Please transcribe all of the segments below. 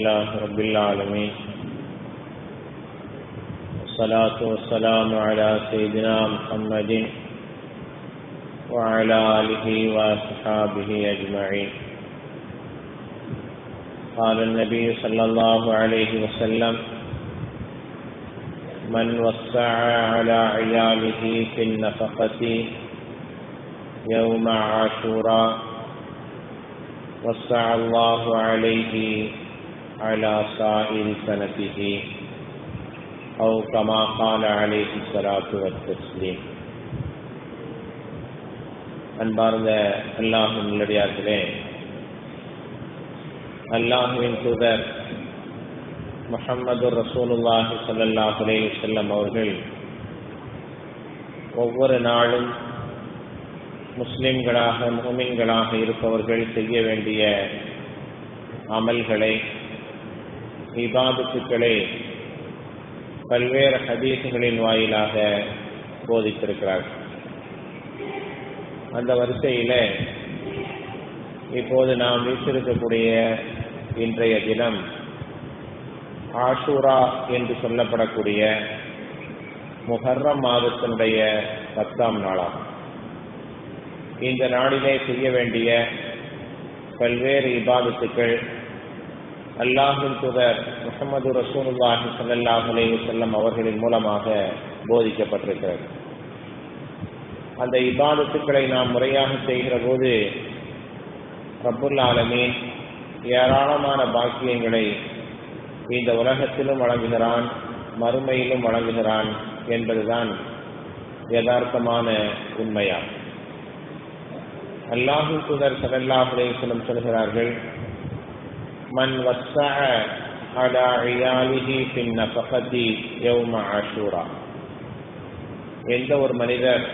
الله رب العالمين والصلاة والسلام على سيدنا محمد وعلى آله وصحبه أجمعين. قال النبي صلى الله عليه وسلم: من وسع على عياله في النفقة يوم عاشوراء وسع الله عليه على سائر سنته أو كما قال عليه الصلاة والتسليم. அன்பார்ந்த அல்லாஹ்வின் நல்லடியார்களே, அல்லாஹ்வின் தூதர் முஹம்மது ரசூலுல்லாஹி ஸல்லல்லாஹு அலைஹி வஸல்லம் அவர்கள் ஒவ்வொரு நாளும் முஸ்லிம்களாக முஃமின்களாக இருப்பவர்கள் செய்ய வேண்டிய அமல்களை, இபாதத்துக்களை பல்வேறு ஹதீஸ்களின் வாயிலாக போதித்திருக்கிறார்கள். அந்த வரிசையில் இப்போது நாம் வீற்றிருக்கக்கூடிய இன்றைய தினம் ஆஷூரா என்று சொல்லப்படக்கூடிய முஹர்ரம் மாதத்தினுடைய 10ஆம் நாளாகும். இந்த நாளிலே செய்ய வேண்டிய பல்வேறு இபாதத்துக்கள் அல்லாஹ்வின் தூதர் முஹம்மது ரசூலுல்லாஹி ஸல்லல்லாஹு அலைஹி வஸல்லம் அவர்களின் மூலமாக போதிக்கப்பட்டிருக்கிறது. அந்த இபாதத்துக்களை நாம் முறையாக செய்கிற போது ரப்புல் ஆலமீன் ஏராளமான பாக்கியங்களை இந்த உலகத்திலும் வழங்குகிறான், மறுமையிலும் வழங்குகிறான் என்பதுதான் யதார்த்தமான உண்மையாகும். அல்லாஹ்வின் தூதர் ஸல்லல்லாஹு அலைஹி வஸல்லம் சொல்கிறார்கள்: மன் வஸ்ஸஅ அலா இயாலிஹி ஃபின் நஃபகதி யௌம ஆஷூரா. எந்த ஒரு மனிதர்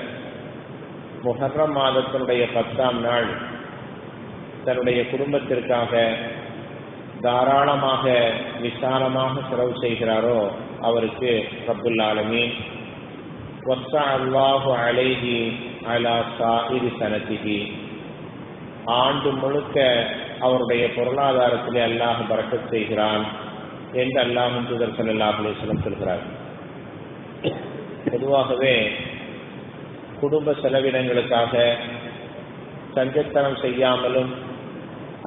முஹர்ரம் மாதத்தினுடைய 10ஆம் நாள் தன்னுடைய குடும்பத்திற்காக தாராளமாக விசாலமாக செலவு செய்கிறாரோ அவருக்கு ரப்புல் ஆலமீன் வஸ்ஸஅ அல்லாஹு அலைஹி அலா சாயிரி சனதிஹி, ஆண்டு முழுக்க அவருடைய பொருளாதாரத்திலே அல்லாஹ் பரக்கத் செய்கிறான் என்று அல்லாஹ்வின் தூதர் ஸல்லல்லாஹு அலைஹி வஸல்லம் சொல்கிறார். பொதுவாகவே குடும்ப செலவினங்களுக்காக சஞ்சத்தனம் செய்யாமலும்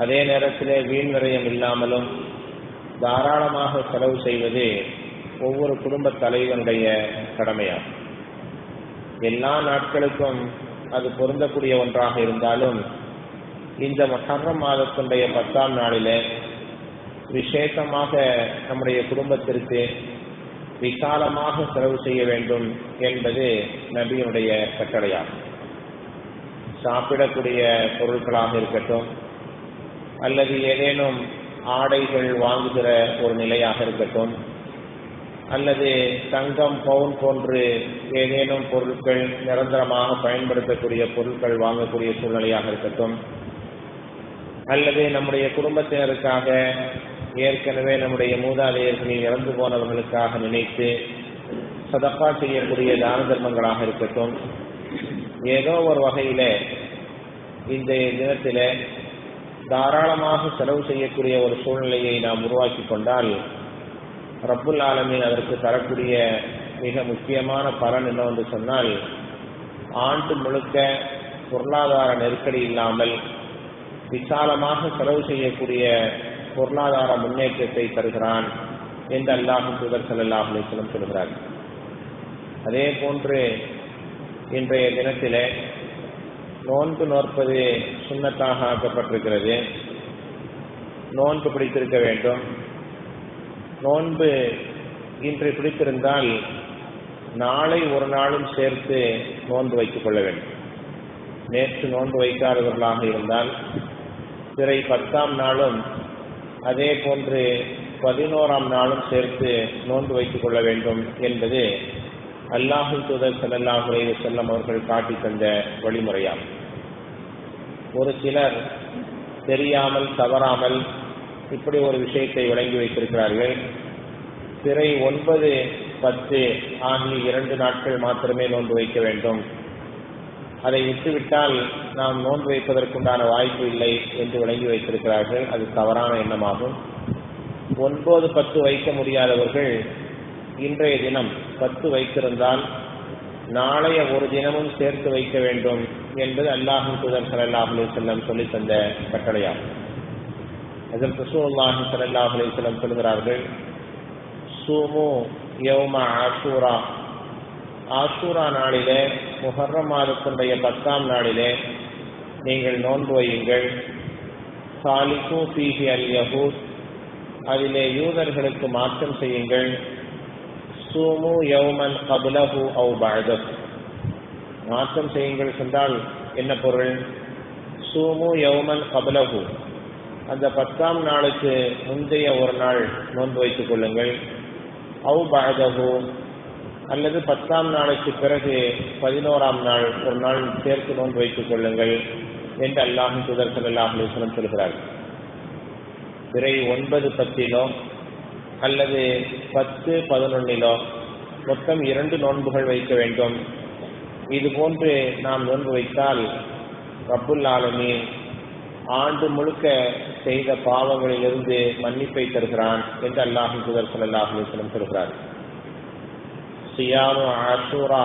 அதே நேரத்திலே வீண் விரயம் இல்லாமலும் தாராளமாக செலவு செய்வது ஒவ்வொரு குடும்ப தலைவனுடைய கடமையாகும். எல்லா நாட்களுக்கும் அது பொருந்தக்கூடிய ஒன்றாக இருந்தாலும் இந்த முஹர்ரம் மாதத்தினுடைய 10ஆம் நாளிலே விசேஷமாக நம்முடைய குடும்பத்திற்கு விசாலமாக செலவு செய்ய வேண்டும் என்பது நபியினுடைய கட்டளையாகும். சாப்பிடக்கூடிய பொருட்களாக இருக்கட்டும், அல்லது ஏதேனும் ஆடைகள் வாங்குகிற ஒரு நிலையாக இருக்கட்டும், அல்லது தங்கம், பவுன் போன்று ஏதேனும் பொருட்கள் நிரந்தரமாக பயன்படுத்தக்கூடிய பொருட்கள் வாங்கக்கூடிய சூழ்நிலையாக இருக்கட்டும், அல்லது நம்முடைய குடும்பத்தினருக்காக ஏற்கனவே நம்முடைய மூதாதையர்களில் இறந்து போனவர்களுக்காக நினைத்து சதகா செய்யக்கூடிய தான தர்மங்களாக இருக்கட்டும், ஏதோ ஒரு வகையில இந்த தினத்தில தாராளமாக செலவு செய்யக்கூடிய ஒரு சூழ்நிலையை நாம் உருவாக்கி கொண்டால் ரப்புல் ஆலமீன் அதற்கு தரக்கூடிய மிக முக்கியமான பலன் என்னவென்று சொன்னால், ஆண்டு முழுக்க பொருளாதார நெருக்கடி இல்லாமல் விசாலமாக செலவு செய்யக்கூடிய பொருளாதார முன்னேற்றத்தை தருகிறான் என்று அல்லாஹ்வின் தூதர் ஸல்லல்லாஹு அலைஹி வஸல்லம் சொல்கிறார். அதே போன்று இன்றைய தினத்திலே நோன்பு நோற்பது சுன்னத்தாக ஆக்கப்பட்டிருக்கிறது. நோன்பு பிடித்திருக்க வேண்டும். நோன்பு இன்று பிடித்திருந்தால் நாளை ஒரு நாளும் சேர்த்து நோன்பு வைத்துக் கொள்ள வேண்டும். நேற்று நோன்பு வைக்காதவர்களாக இருந்தால் பிறை 10ஆம் நாளும் அதே போன்று 11ஆம் நாளும் சேர்த்து நோன்பு வைத்துக் கொள்ள வேண்டும் என்பது அல்லாஹ்வின் தூதர் ஸல்லல்லாஹு அலைஹி வஸல்லம் அவர்கள் காட்டி தந்த வழிமுறையாகும். ஒரு சிலர் தெரியாமல் தவறாமல் இப்படி ஒரு விஷயத்தை வழங்கி வைத்திருக்கிறார்கள். பிறை 9, 10 ஆகிய 2 நாட்கள் மாத்திரமே நோன்பு வைக்க வேண்டும், அதை விட்டுவிட்டால் நாம் நோன்பு வைப்பதற்குண்டான வாய்ப்பு இல்லை என்று விளங்கி வைத்திருக்கிறார்கள். அது தவறான எண்ணமாகும். 9, 10 வைக்க முடியாதவர்கள் இன்றைய தினம் 10 வைத்திருந்தால் நாளைய ஒரு தினமும் சேர்த்து வைக்க வேண்டும் என்பது அல்லாஹ்வின் தூதர் ஸல்லல்லாஹு அலைஹி வஸல்லம் சொல்லித் தந்த கட்டளையாகும். ஹஜ்ரத் ரசூலுல்லாஹி ஸல்லல்லாஹு அலைஹி வஸல்லம் சொல்கிறார்கள், சூமு யௌம ஆஷூரா, ஆஷூரா நாளிலே, முஹர்ரம் மாதத்தினுடைய 10ஆம் நாளிலே நீங்கள் நோன்பு வையுங்கள். சாலிகு ஃபீஹி அல் யஹூத், அதிலே யூதர்களுக்கு மாற்றம் செய்யுங்கள். சூமு யௌமன் கப்லஹு அவ் பஅதஹு, மாற்றம் செய்யுங்கள் என்றால் என்ன பொருள்? சூமு யௌமன் கப்லஹு, அந்த 10ஆம் நாளுக்கு முந்தைய ஒரு நாள் நோன்பு வைத்துக் கொள்ளுங்கள். அவ் பஅதஹு, அல்லது 10ஆம் நாளுக்கு பிறகு 11ஆம் நாள் ஒரு நாள் சேர்த்து நோன்பு வைத்துக் கொள்ளுங்கள் என்று அல்லாஹ்வின் தூதர் ஸல்லல்லாஹு அலைஹி வஸல்லம் சொல்கிறார்கள். பிறை 9, 10 அல்லது 10, 11 மொத்தம் 2 நோன்புகள் வைக்க வேண்டும். இதுபோன்று நாம் நோன்பு வைத்தால் ரப்புல் ஆலமீன் ஆண்டு முழுக்க செய்த பாவங்களிலிருந்து மன்னிப்பை தருகிறான் என்று அல்லாஹ்வின் தூதர் ஸல்லல்லாஹு அலைஹி வஸல்லம் சொல்கிறார். சியாமு ஆஷூரா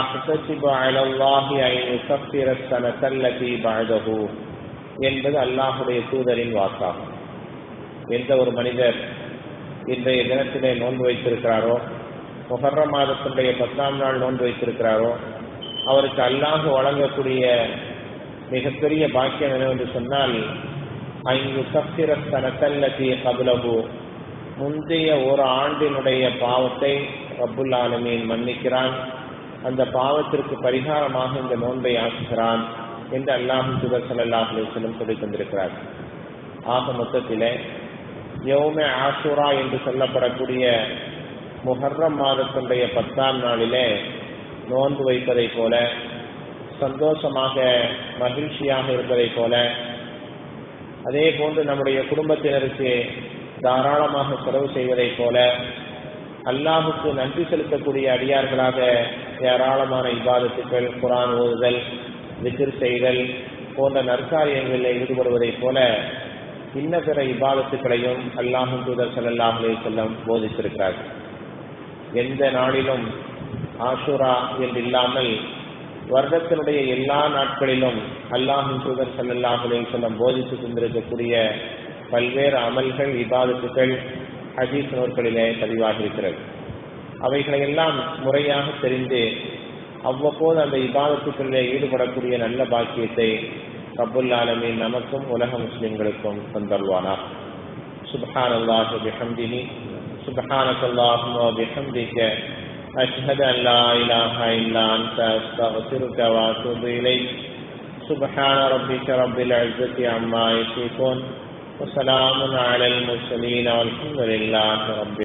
அஹ்தஸிபு அலல்லாஹி அன் யுகஃபிர ஸனத அல்லதி பஅதஹு என்பது அல்லாஹ்வுடைய தூதரின் வாக்காகும். எந்த ஒரு மனிதர் இன்றைய தினத்திலே நோன்பு வைத்திருக்கிறாரோ, முஹர்ரம் மாதத்தினுடைய 10ஆம் நாள் நோன்பு வைத்திருக்கிறாரோ, அவருக்கு அல்லாஹ் வழங்கக்கூடிய மிகப்பெரிய பாக்கியம் என்னவென்று சொன்னால், அன் யுகஃபிர ஸனத அல்லதி கப்லஹு, முந்தைய ஒரு ஆண்டினுடைய பாவத்தை ரப்புல் ஆலமீன் மன்னிக்கிறான், அந்த பாவத்திற்கு பரிகாரமாக இந்த நோன்பை ஆக்குகிறான் என்று அல்லாஹ்வின் தூதர் ஸல்லல்லாஹு அலைஹி வஸல்லம் சொல்லித் தந்திருக்கிறார். ஆக மொத்தத்திலே யௌமே ஆஷூரா என்று சொல்லப்படக்கூடிய முஹர்ரம் மாதத்தினுடைய 10ஆம் நாளிலே நோன்பு வைப்பதைப் போல, சந்தோஷமாக மகிழ்ச்சியாக இருப்பதைப் போல, அதே போன்று நம்முடைய குடும்பத்தினருக்கு தாராளமாக செலவு செய்வதைப் போல, அல்லாஹுக்கு நன்றி செலுத்தக்கூடிய அடியார்களாக ஏராளமான இபாதத்துக்கள், குர்ஆன் ஓதுதல், விக்ர் செய்தல் போன்ற நற்காரியங்களில் ஈடுபடுவதைப் போல இன்ன பிற இபாதத்துக்களையும் அல்லாஹ்வின் தூதர் ஸல்லல்லாஹு அலைஹி வஸல்லம் போதித்திருக்கிறார்கள். எந்த நாளிலும் ஆஷூரா என்று இல்லாமல் வருடத்தினுடைய எல்லா நாட்களிலும் அல்லாஹ்வின் தூதர் ஸல்லல்லாஹு அலைஹி வஸல்லம் போதித்து தந்திருக்கக்கூடிய பல்வேறு அமல்கள், இபாதத்துக்கள் ஹதீஸ் நூல்களிலே பதிவாகி இருக்கிறது. அவைகளையெல்லாம் முறையாக தெரிந்து அவ்வப்போது அந்த இபாதத்துக்களிலே ஈடுபடக்கூடிய நல்ல பாக்கியத்தை ரப்புல் ஆலமீன் நமக்கும் உலக முஸ்லிம்களுக்கும் தந்தருவானாக. சுப்ஹானல்லாஹி வபிஹம்திஹி, சுப்ஹானக்கல்லாஹும்ம வபிஹம்திக, அஷ்ஹது அன் லா இலாஹ இல்லா அன்த, அஸ்தக்ஃபிருக வ அத்தூபு இலைக். சுப்ஹான ரப்பிக ரப்பில் இஸ்ஸத்தி அம்மா யசிஃபூன், வ ஸலாமுன் அலல் முர்ஸலீன், வல்ஹம்துலில்லாஹி ரப்பில்